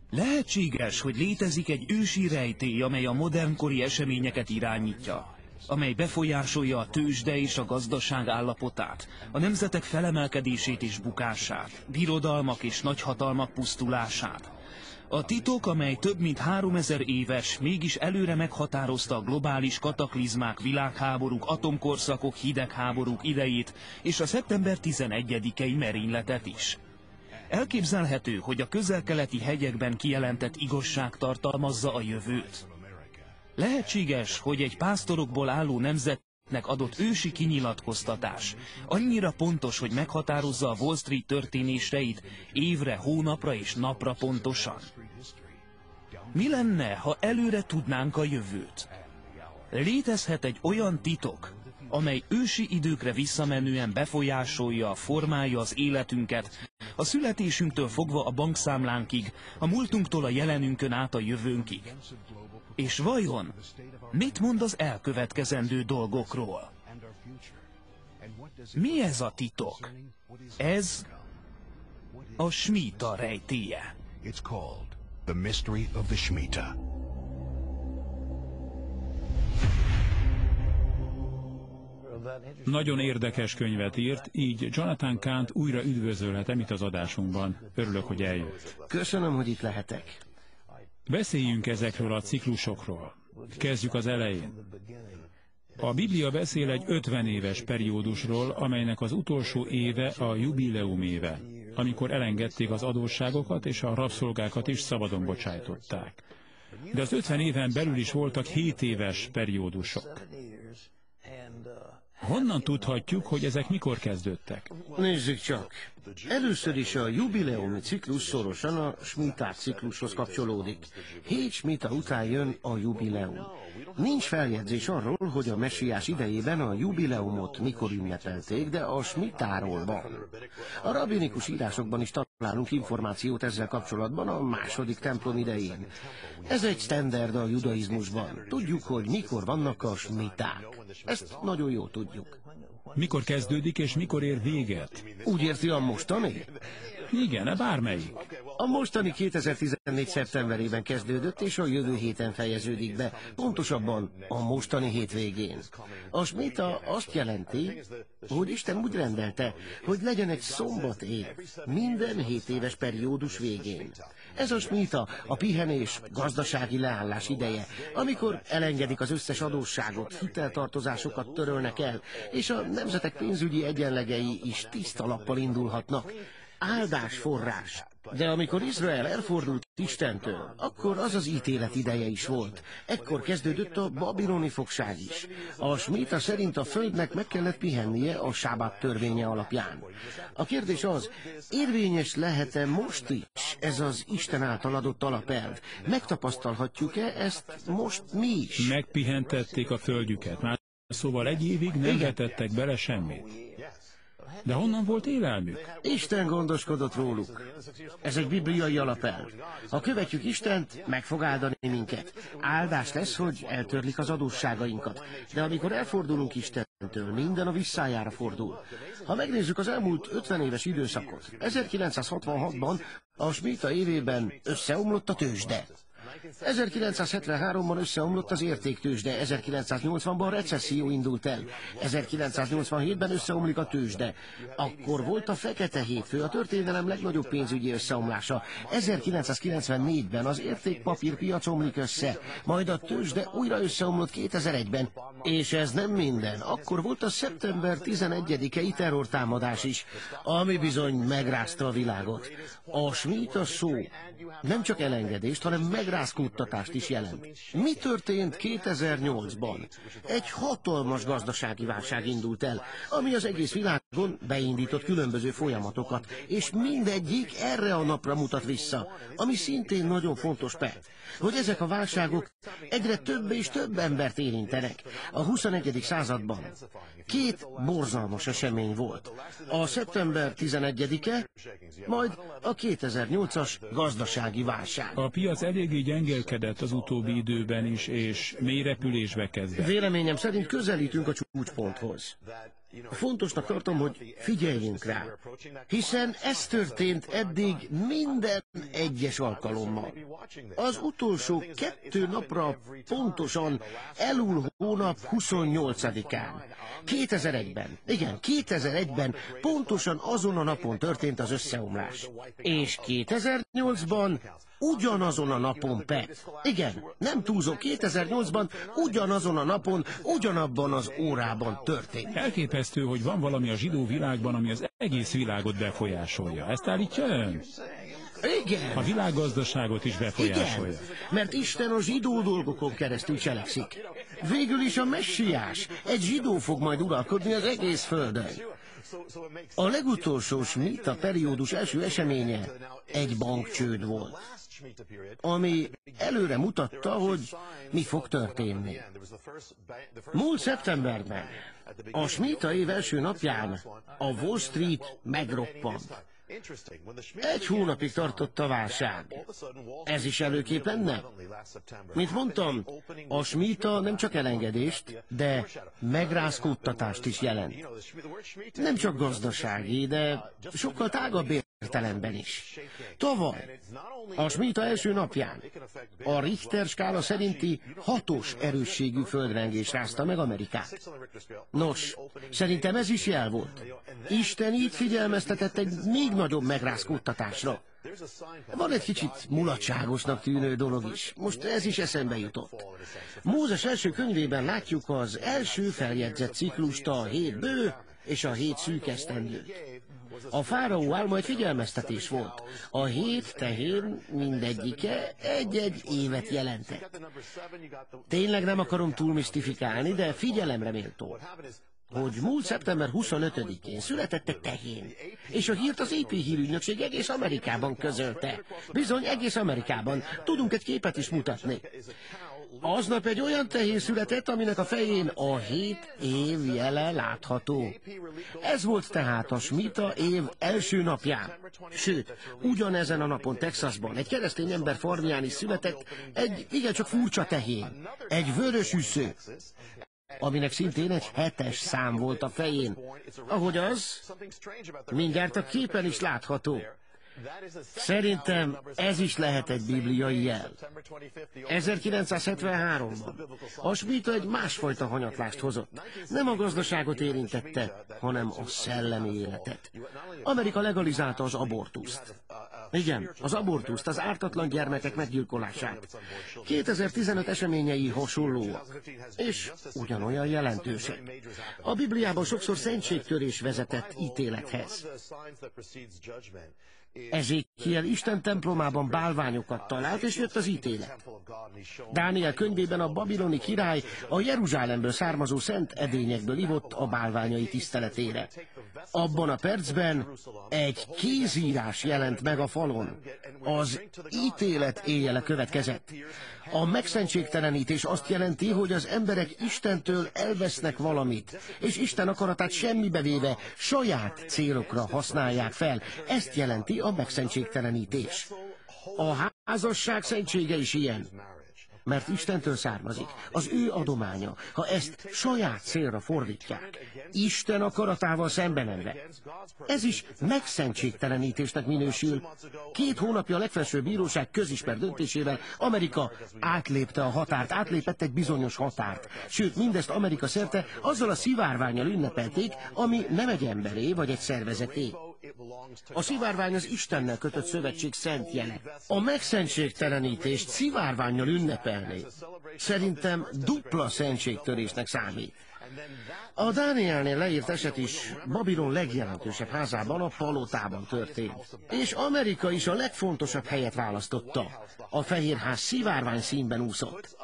Lehetséges, hogy létezik egy ősi rejtély, amely a modernkori eseményeket irányítja, amely befolyásolja a tőzsde és a gazdaság állapotát, a nemzetek felemelkedését és bukását, birodalmak és nagyhatalmak pusztulását. A titok, amely több mint 3000 éves, mégis előre meghatározta a globális kataklizmák, világháborúk, atomkorszakok, hidegháborúk idejét és a szeptember 11-i merényletet is. Elképzelhető, hogy a közel-keleti hegyekben kijelentett igazság tartalmazza a jövőt. Lehetséges, hogy egy pásztorokból álló nemzetnek adott ősi kinyilatkoztatás annyira pontos, hogy meghatározza a Wall Street történéseit évre, hónapra és napra pontosan. Mi lenne, ha előre tudnánk a jövőt? Létezhet egy olyan titok, amely ősi időkre visszamenően befolyásolja, formálja az életünket, a születésünktől fogva a bankszámlánkig, a múltunktól a jelenünkön át a jövőnkig. És vajon mit mond az elkövetkezendő dolgokról? Mi ez a titok? Ez a Smita rejtélye. It's called The Mystery of the Shemitah. Nagyon érdekes könyvet írt, így Jonathan Cahnt újra üdvözölhetem itt az adásunkban. Örülök, hogy eljött. Köszönöm, hogy itt lehetek. Beszéljünk ezekről a ciklusokról. Kezdjük az elején. A Biblia beszél egy 50 éves periódusról, amelynek az utolsó éve a jubileum éve, amikor elengedték az adósságokat és a rabszolgákat is szabadon bocsájtották. De az 50 éven belül is voltak 7 éves periódusok. Honnan tudhatjuk, hogy ezek mikor kezdődtek? Nézzük csak. Először is a jubileumi ciklus szorosan a Smitá ciklushoz kapcsolódik. 7 Smita után jön a jubileum. Nincs feljegyzés arról, hogy a messiás idejében a jubileumot mikor ünnepelték, de a Smitáról van. A rabbinikus írásokban is találunk információt ezzel kapcsolatban a második templom idején. Ez egy standard a judaizmusban. Tudjuk, hogy mikor vannak a Smiták. Ezt nagyon jól tudjuk. Mikor kezdődik és mikor ér véget? Úgy érti a mostani? Igen, bármelyik. A mostani 2014. szeptemberében kezdődött, és a jövő héten fejeződik be, pontosabban a mostani hétvégén. A Smita azt jelenti, hogy Isten úgy rendelte, hogy legyen egy szombatév minden 7 éves periódus végén. Ez a Smita a pihenés, gazdasági leállás ideje, amikor elengedik az összes adósságot, hiteltartozásokat törölnek el, és a nemzetek pénzügyi egyenlegei is tiszta lappal indulhatnak. Áldás forrás. De amikor Izrael elfordult Istentől, akkor az az ítélet ideje is volt. Ekkor kezdődött a babiloni fogság is. A Smita szerint a földnek meg kellett pihennie a sábát törvénye alapján. A kérdés az, érvényes lehet-e most is ez az Isten által adott alapelv? Megtapasztalhatjuk-e ezt most mi is? Megpihentették a földjüket. Már szóval egy évig nem vetettek bele semmit. De honnan volt élelmük? Isten gondoskodott róluk. Ez egy bibliai alapelv. Ha követjük Istent, meg fog áldani minket. Áldás lesz, hogy eltörlik az adósságainkat. De amikor elfordulunk Istentől, minden a visszájára fordul. Ha megnézzük az elmúlt 50 éves időszakot, 1966-ban a Smita évében összeomlott a tőzsde. 1973-ban összeomlott az értéktőzsde, 1980-ban recesszió indult el, 1987-ben összeomlik a tőzsde. Akkor volt a Fekete Hétfő, a történelem legnagyobb pénzügyi összeomlása. 1994-ben az értékpapírpiac omlik össze, majd a tőzsde újra összeomlott 2001-ben. És ez nem minden. Akkor volt a szeptember 11-i terrortámadás is, ami bizony megrázta a világot. A Smita szó nem csak elengedést, hanem megrázkódtatást is jelent. Mi történt 2008-ban? Egy hatalmas gazdasági válság indult el, ami az egész világon beindított különböző folyamatokat, és mindegyik erre a napra mutat vissza, ami szintén nagyon fontos, Pet, hogy ezek a válságok egyre több és több embert érintenek. A 21. században 2 borzalmas esemény volt. A szeptember 11-e, majd a 2008-as gazdasági válság. A piac eléggé gyengélkedett az utóbbi időben is, és mély repülésbe kezdett. Véleményem szerint közelítünk a csúcsponthoz. Fontosnak tartom, hogy figyeljünk rá, hiszen ez történt eddig minden egyes alkalommal. Az utolsó 2 napra pontosan Elul hónap 28-án. 2001-ben, igen, 2001-ben pontosan azon a napon történt az összeomlás. És 2008-ban ugyanazon a napon, Pet. Igen, nem túlzok, 2008-ban ugyanazon a napon, ugyanabban az órában történt. Elképesztő, hogy van valami a zsidó világban, ami az egész világot befolyásolja. Ezt állítja ön? Igen. A világgazdaságot is befolyásolja. Igen, mert Isten a zsidó dolgokon keresztül cselekszik. Végül is a messiás, egy zsidó fog majd uralkodni az egész földön. A legutolsó smita periódus első eseménye egy bankcsőd volt, ami előre mutatta, hogy mi fog történni. Múlt szeptemberben, a smita év első napján a Wall Street megroppant. 1 hónapig tartott a válság. Ez is előkép lenne? Mint mondtam, a smita nem csak elengedést, de megrázkódtatást is jelent. Nem csak gazdasági, de sokkal tágabb értelemben is. Tavaly, a smita első napján a Richter skála szerinti 6-os erősségű földrengés rázta meg Amerikát. Nos, szerintem ez is jel volt. Isten így figyelmeztetett egy még nagyobb megrázkódtatásra. Van egy kicsit mulatságosnak tűnő dolog is. Most ez is eszembe jutott. Mózes első könyvében látjuk az első feljegyzett ciklust, a 7 bő és a 7 szűk esztendőt. A fáraó álma egy figyelmeztetés volt. A 7 tehén mindegyike egy-egy évet jelentett. Tényleg nem akarom túl misztifikálni, de figyelemre méltó, hogy múlt szeptember 25-én született egy tehén, és a hírt az AP hírügynökség egész Amerikában közölte. Bizony, egész Amerikában. Tudunk egy képet is mutatni. Aznap egy olyan tehén született, aminek a fején a 7 év jele látható. Ez volt tehát a smita év első napján. Sőt, ugyanezen a napon Texasban egy keresztény ember farmján is született egy igencsak furcsa tehén. Egy vörös üsző, aminek szintén egy 7-es szám volt a fején. Ahogy az, mindjárt a képen is látható. Szerintem ez is lehet egy bibliai jel. 1973-ban a smita egy másfajta hanyatlást hozott. Nem a gazdaságot érintette, hanem a szellemi életet. Amerika legalizálta az abortuszt. Igen, az abortuszt, az ártatlan gyermekek meggyilkolását. 2015 eseményei hasonlóak, és ugyanolyan jelentősek. A Bibliában sokszor szentségtörés vezetett ítélethez. Ezékiel Isten templomában bálványokat talált, és jött az ítélet. Dániel könyvében a babiloni király a Jeruzsálemből származó szent edényekből ivott a bálványai tiszteletére. Abban a percben egy kézírás jelent meg a falon. Az ítélet éjjele következett. A megszentségtelenítés azt jelenti, hogy az emberek Istentől elvesznek valamit, és Isten akaratát semmibe véve saját célokra használják fel. Ezt jelenti a megszentségtelenítés. A házasság szentsége is ilyen, mert Istentől származik, az ő adománya, ha ezt saját célra fordítják, Isten akaratával szembe menve. Ez is megszentségtelenítésnek minősül. 2 hónapja a legfelsőbb bíróság közismert döntésével Amerika átlépte a határt, átlépett egy bizonyos határt. Sőt, mindezt Amerika szerte azzal a szivárvánnyal ünnepelték, ami nem egy emberé vagy egy szervezeté. A szivárvány az Istennel kötött szövetség szent jele. A megszentségtelenítést szivárvánnyal ünnepelni szerintem dupla szentségtörésnek számít. A Dánielnél leírt eset is Babilon legjelentősebb házában, a palotában történt. És Amerika is a legfontosabb helyet választotta. A Fehérház szivárvány színben úszott.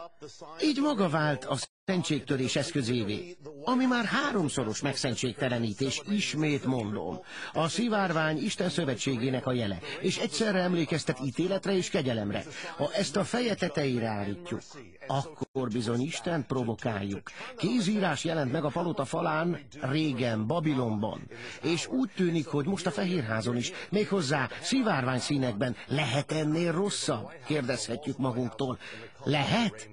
Így maga vált a szentségtörés eszközévé, ami már 3-szoros megszentségtelenítés, ismét mondom. A szivárvány Isten szövetségének a jele, és egyszerre emlékeztet ítéletre és kegyelemre. Ha ezt a feje tetejére állítjuk, akkor bizony Istent provokáljuk. Kézírás jelent meg a palota falán régen, Babilonban, és úgy tűnik, hogy most a Fehérházon is, méghozzá szivárvány színekben. Lehet ennél rosszabb? Kérdezhetjük magunktól. Lehet?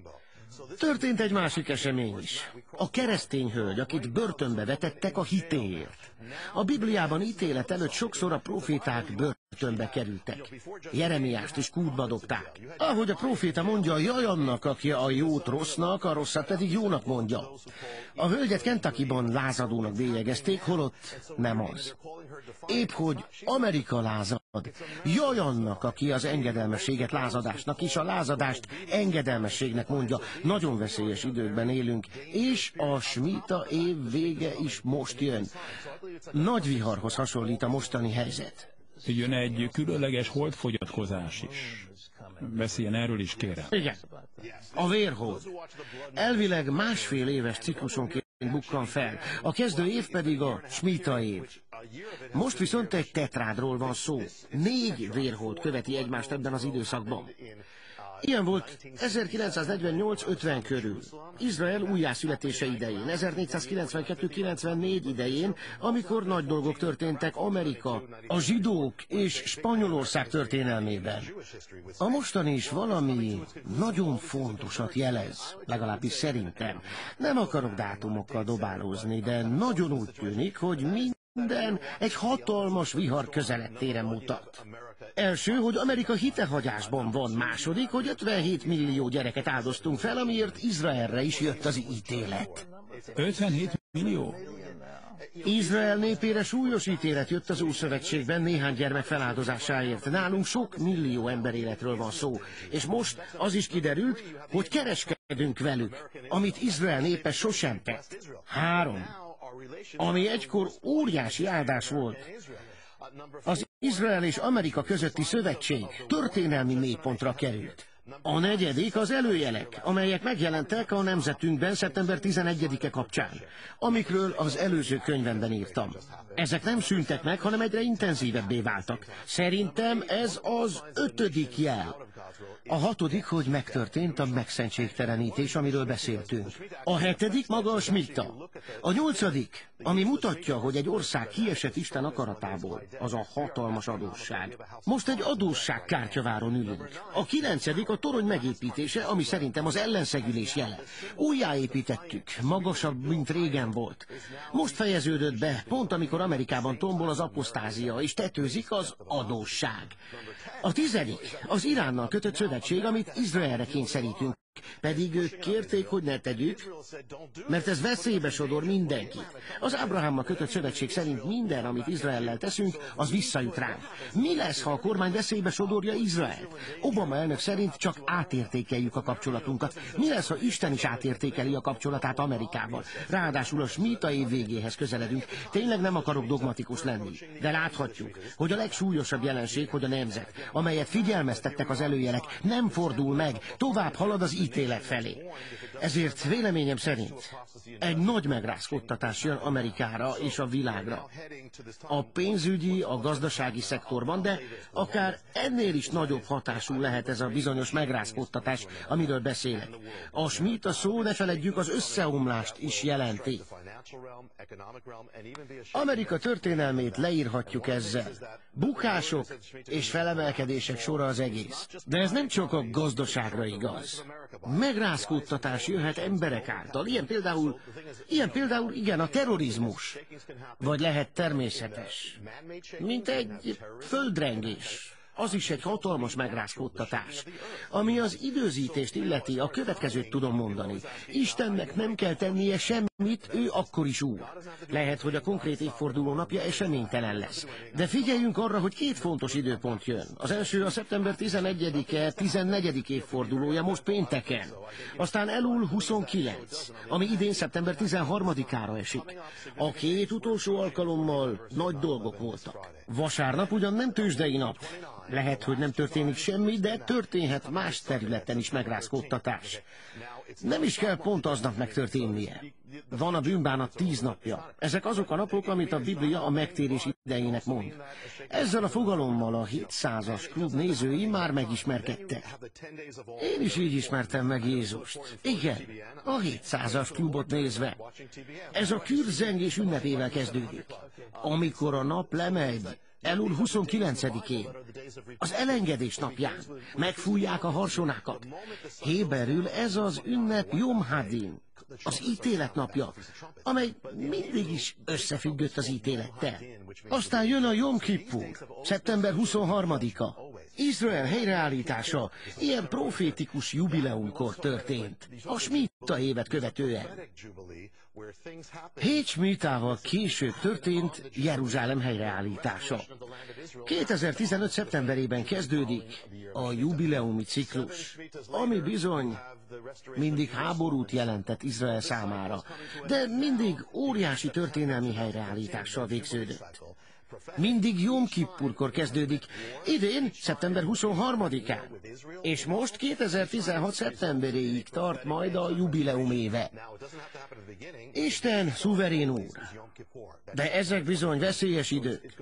Történt egy másik esemény is. a keresztény hölgy, akit börtönbe vetettek a hitéért. A Bibliában ítélet előtt sokszor a proféták börtönbe kerültek. Jeremiást is kútba dobták. Ahogy a proféta mondja, jaj annak, aki a jót rossznak, a rosszat pedig jónak mondja. A hölgyet Kentuckyban lázadónak bélyegezték, holott nem az. Épp hogy Amerika lázad. Jaj annak, aki az engedelmességet lázadásnak és a lázadást engedelmességnek mondja. Nagyon veszélyes időkben élünk, és a smita év vége is most jön. Nagy viharhoz hasonlít a mostani helyzet. Jön egy különleges holdfogyatkozás is. Beszéljen erről is, kérem. Igen. A vérhold. Elvileg másfél éves ciklusonként bukkan fel. A kezdő év pedig a smita év. Most viszont egy tetrádról van szó. 4 vérhold követi egymást ebben az időszakban. Ilyen volt 1948-50 körül, Izrael újjászületése idején, 1492-94 idején, amikor nagy dolgok történtek Amerika, a zsidók és Spanyolország történelmében. A mostani is valami nagyon fontosat jelez, legalábbis szerintem. Nem akarok dátumokkal dobálózni, de nagyon úgy tűnik, hogy minden egy hatalmas vihar közelettére mutat. Első, hogy Amerika hitehagyásban van. Második, hogy 57 millió gyereket áldoztunk fel, amiért Izraelre is jött az ítélet. 57 millió? Izrael népére súlyos ítélet jött az Ószövetségben néhány gyermek feláldozásáért. Nálunk sok millió emberéletről van szó. És most az is kiderült, hogy kereskedünk velük, amit Izrael népe sosem tett. 3. Ami egykor óriási áldás volt. Az Izrael és Amerika közötti szövetség történelmi mélypontra került. A 4. az előjelek, amelyek megjelentek a nemzetünkben szeptember 11-e kapcsán, amikről az előző könyvemben írtam. Ezek nem szűntek meg, hanem egyre intenzívebbé váltak. Szerintem ez az 5. jel. A 6. hogy megtörtént a megszentségtelenítés, amiről beszéltünk. A 7. maga a smita. A 8. ami mutatja, hogy egy ország kiesett Isten akaratából, az a hatalmas adósság. Most egy adósságkártyaváron ülünk. A 9. a torony megépítése, ami szerintem az ellenszegülés jele. Újjáépítettük, magasabb, mint régen volt. Most fejeződött be, pont amikor Amerikában tombol az apostázia, és tetőzik az adósság. A 10. az Iránnal kötött szövetség, amit Izraelre kényszerítünk. Pedig ők kérték, hogy ne tegyük, mert ez veszélybe sodor mindenkit. Az Ábrahámmal kötött szövetség szerint minden, amit Izraellel teszünk, az visszajut ránk. Mi lesz, ha a kormány veszélybe sodorja Izraelt? Obama elnök szerint csak átértékeljük a kapcsolatunkat. Mi lesz, ha Isten is átértékeli a kapcsolatát Amerikával? Ráadásul a smita év végéhez közeledünk. Tényleg nem akarok dogmatikus lenni, de láthatjuk, hogy a legsúlyosabb jelenség, hogy a nemzet, amelyet figyelmeztettek az előjelek, nem fordul meg, tovább halad az ítélet felé. Ezért véleményem szerint egy nagy megrázkódtatás jön Amerikára és a világra. A pénzügyi, a gazdasági szektorban, de akár ennél is nagyobb hatású lehet ez a bizonyos megrázkódtatás, amiről beszélek. A smita szó, ne feledjük, az összeomlást is jelenti. Amerika történelmét leírhatjuk ezzel. Bukások és felemelkedések sora az egész. De ez nem csak a gazdaságra igaz. Megrázkódtatás jöhet emberek által. Ilyen például igen, a terrorizmus. Vagy lehet természetes. Mint egy földrengés. Az is egy hatalmas megrázkódtatás. Ami az időzítést illeti, a következőt tudom mondani. Istennek nem kell tennie semmit, ő akkor is úr. Lehet, hogy a konkrét évforduló napja eseménytelen lesz. De figyeljünk arra, hogy 2 fontos időpont jön. Az első a szeptember 11-e, 14. évfordulója, most pénteken. Aztán Elul 29, ami idén szeptember 13-ára esik. A 2 utolsó alkalommal nagy dolgok voltak. Vasárnap ugyan nem tőzsdei nap. Lehet, hogy nem történik semmi, de történhet más területen is megrázkódtatás. Nem is kell pont aznap megtörténnie. Van a bűnbánat 10 napja. Ezek azok a napok, amit a Biblia a megtérés idejének mond. Ezzel a fogalommal a 700-as klub nézői már megismerkedtek. Én is így ismertem meg Jézust. Igen, a 700-as klubot nézve. Ez a kürtzengés ünnepével kezdődik. Amikor a nap lemegy, Elul 29-én, az elengedés napján megfújják a harsonákat. Héberül ez az ünnep Jom Hadin, az ítélet napja, amely mindig is összefüggött az ítélettel. Aztán jön a Jom Kippur, szeptember 23-a. Izrael helyreállítása ilyen profétikus jubileumkor történt, a smita évet követően. 7 smítával később történt Jeruzsálem helyreállítása. 2015. szeptemberében kezdődik a jubileumi ciklus, ami bizony mindig háborút jelentett Izrael számára, de mindig óriási történelmi helyreállítással végződött. Mindig Jom Kippurkor kezdődik, idén szeptember 23-án, és most 2016. szeptemberéig tart majd a jubileum éve. Isten szuverén úr, de ezek bizony veszélyes idők.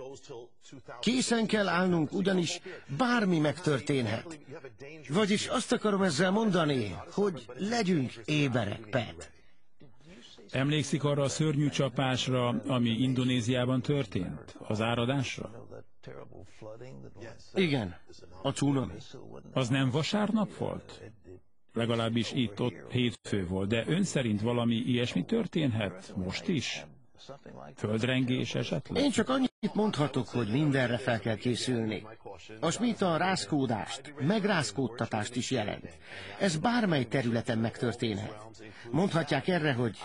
Készen kell állnunk, ugyanis bármi megtörténhet. Vagyis azt akarom ezzel mondani, hogy legyünk éberek, Pat. Emlékszik arra a szörnyű csapásra, ami Indonéziában történt? Az áradásra? Igen, a cunami. Az nem vasárnap volt? Legalábbis itt-ott hétfő volt, de ön szerint valami ilyesmi történhet most is? Földrengés esetleg? Én csak annyit mondhatok, hogy mindenre fel kell készülni. A smita rázkódást, megrázkódtatást is jelent. Ez bármely területen megtörténhet. Mondhatják erre, hogy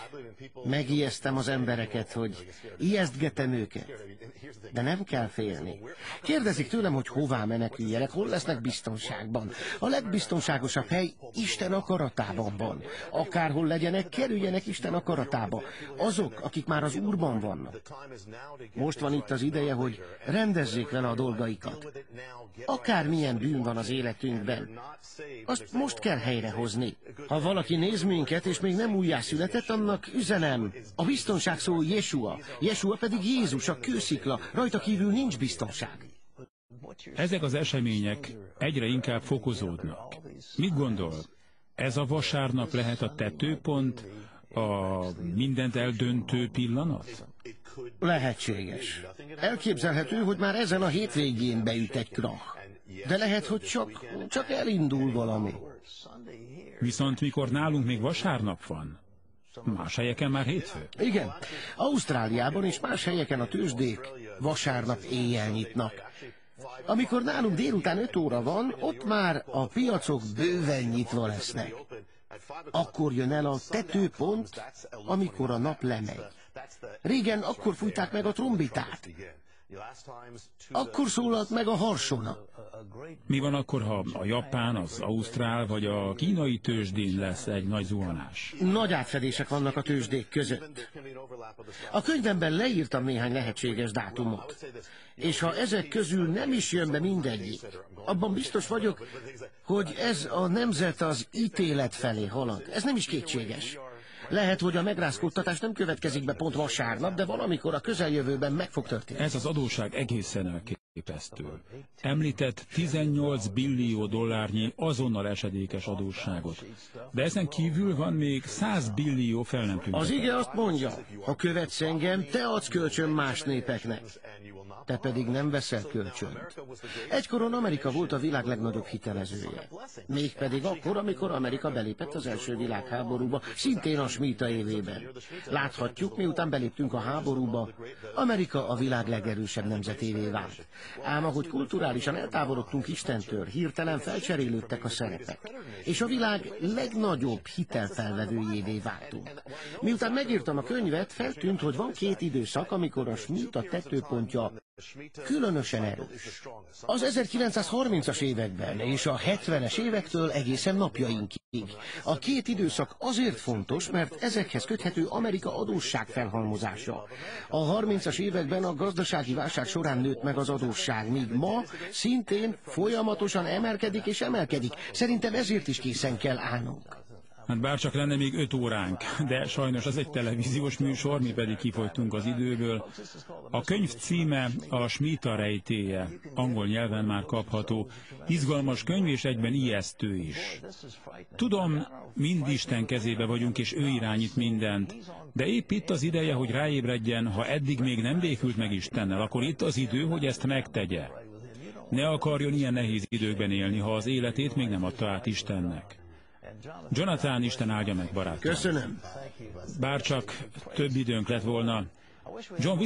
megijesztem az embereket, hogy ijesztgetem őket. De nem kell félni. Kérdezik tőlem, hogy hová meneküljenek, hol lesznek biztonságban. A legbiztonságosabb hely Isten akaratában van. Akárhol legyenek, kerüljenek Isten akaratába. Azok, akik már az Úrban vannak. Most van itt az ideje, hogy rendezzék vele a dolgaikat. Akármilyen bűn van az életünkben, azt most kell helyrehozni. Ha valaki néz minket, és még nem újjászületett, annak üzenem. A biztonság szó Jesua, Jesua pedig Jézus, a kőszikla, rajta kívül nincs biztonság. Ezek az események egyre inkább fokozódnak. Mit gondol? Ez a vasárnap lehet a tetőpont, a mindent eldöntő pillanat? Lehetséges. Elképzelhető, hogy már ezen a hétvégén beüt egy krach. De lehet, hogy csak elindul valami. Viszont mikor nálunk még vasárnap van, más helyeken már hétfő. Igen, Ausztráliában és más helyeken a tőzsdék vasárnap éjjel nyitnak. Amikor nálunk délután 5 óra van, ott már a piacok bőven nyitva lesznek. Akkor jön el a tetőpont, amikor a nap lemegy. Régen akkor fújták meg a trombitát. Akkor szólalt meg a harsona. Mi van akkor, ha a japán, az ausztrál vagy a kínai tőzsdén lesz egy nagy zuhanás? Nagy átfedések vannak a tőzsdék között. A könyvemben leírtam néhány lehetséges dátumot. És ha ezek közül nem is jön be mindegyik, abban biztos vagyok, hogy ez a nemzet az ítélet felé halad. Ez nem is kétséges. Lehet, hogy a megrázkódtatás nem következik be pont vasárnap, de valamikor a közeljövőben meg fog történni. Ez az adósság egészen elképesztő. Említett 18 billió dollárnyi azonnal esedékes adósságot. De ezen kívül van még 100 billió fel nem tűnt. Az ige azt mondja, ha követsz engem, te adsz kölcsön más népeknek. Te pedig nem veszel kölcsönt. Egykoron Amerika volt a világ legnagyobb hitelezője. Mégpedig akkor, amikor Amerika belépett az első világháborúba, szintén a smita évében. Láthatjuk, miután beléptünk a háborúba, Amerika a világ legerősebb nemzetévé vált. Ám ahogy kulturálisan eltávolodtunk Istentől, hirtelen felcserélődtek a szerepek, és a világ legnagyobb hitelfelvevőjévé váltunk. Miután megírtam a könyvet, feltűnt, hogy van 2 időszak, amikor a smita tetőpontja különösen erős. Az 1930-as években és a 70-es évektől egészen napjainkig. A 2 időszak azért fontos, mert ezekhez köthető Amerika adósság felhalmozása. A 30-as években a gazdasági válság során nőtt meg az adósság, míg ma szintén folyamatosan emelkedik és emelkedik. Szerintem ezért is készen kell állnunk. Hát bárcsak lenne még 5 óránk, de sajnos ez egy televíziós műsor, mi pedig kifogytunk az időből. A könyv címe a Smita rejtélye, angol nyelven már kapható. Izgalmas könyv és egyben ijesztő is. Tudom, mind Isten kezébe vagyunk, és ő irányít mindent, de épp itt az ideje, hogy ráébredjen, ha eddig még nem békült meg Istennel, akkor itt az idő, hogy ezt megtegye. Ne akarjon ilyen nehéz időkben élni, ha az életét még nem adta át Istennek. Jonathan, Isten áldja meg, barátom. Köszönöm. Bárcsak több időnk lett volna. John,